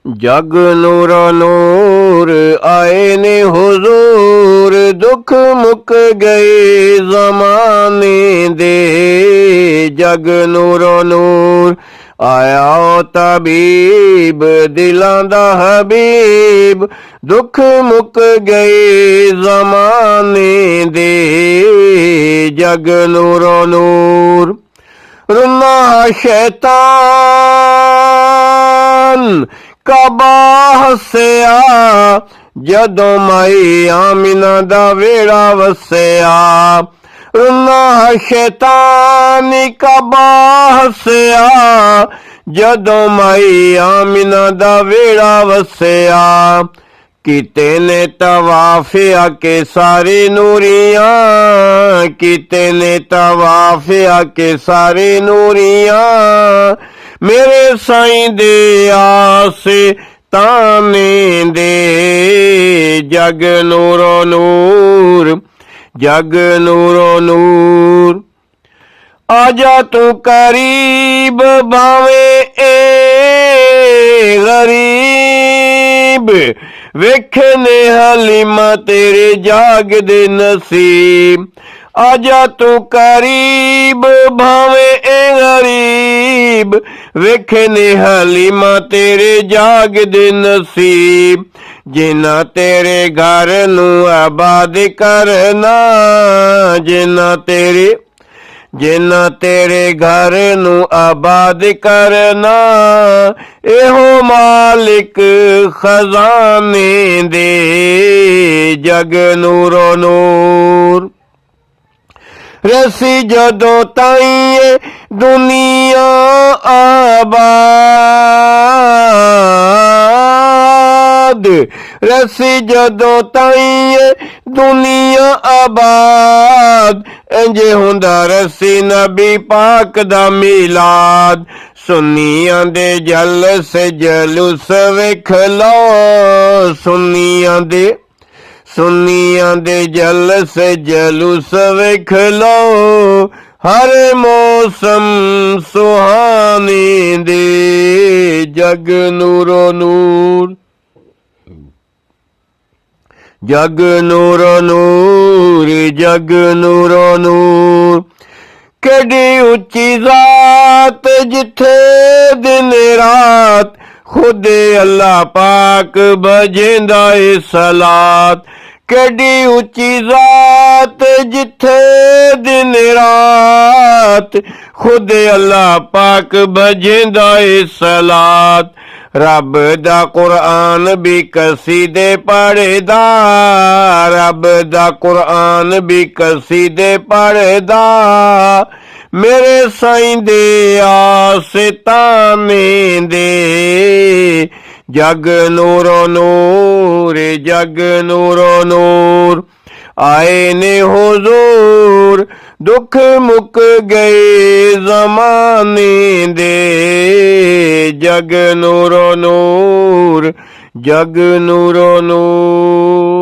जग neuro नूर आए ने हुजूर, दुख मुक गए ज़माने दे। जग नूरो नूर आया ओ तबीब, दिलां दा हबीब, दुख मुक गए ज़माने दे। जग नूरो नूर रुना शैतान काबा हस्या, जदों माई आमिना दा वेड़ा वस्या। रुना शैतान काबा हस्या, जदों माई आमिना दा वेड़ा वस्या। किते ने तवाफ आके सारे नूरियां, किते ने तवाफ आके सारे नूरियां, मेरे साईं दे आसे ताने दे। जग नूरो नूर, जग नूरो नूर, आजा तू करीब भावे ए गरीब, वेखने हलीमा तेरे जाग दे नसीब। आजा तू करीब भावे ए गरीब, वेखने हलीमा तेरे जाग दे नसीब। जिना तेरे घर नू आबाद करना, जिना तेरे घर नू आबाद करना, एहो मालिक खजाने दे। जग नूरो नूर रसी जदों ताईं दुनिया आबाद, रसी जदों ताईं दुनिया आबाद, इंजे हुंदा रसी नबी पाक दा मिलाद। सुन्नियां दे जलसे जलूस वेख लो, सुन्नियां दे जलसे जलूस वेख लो, हर मौसम सुहाने दे। जग नूरो नूर, जग नूरो नूर, जग नूरो नूर। केडी उच्ची जात जिथे दिन रात, खुदे अल्लाह पाक बजेंदा ए सलात। केडी उच्ची जात जिथे दिन रात, खुदे अल्लाह पाक बजेंदा ए सलात। रब दा कुरान भी कसीदे पढ़दा, रब दा कुरान भी कसीदे पढ़दा, मेरे साईं दे आसे ताने दे। जग नूरो नूर, जग नूरो नूर, आए ने हुजूर, दुख मुक गए ज़माने दे। जग नूरो नूर, जग नूरो नूर।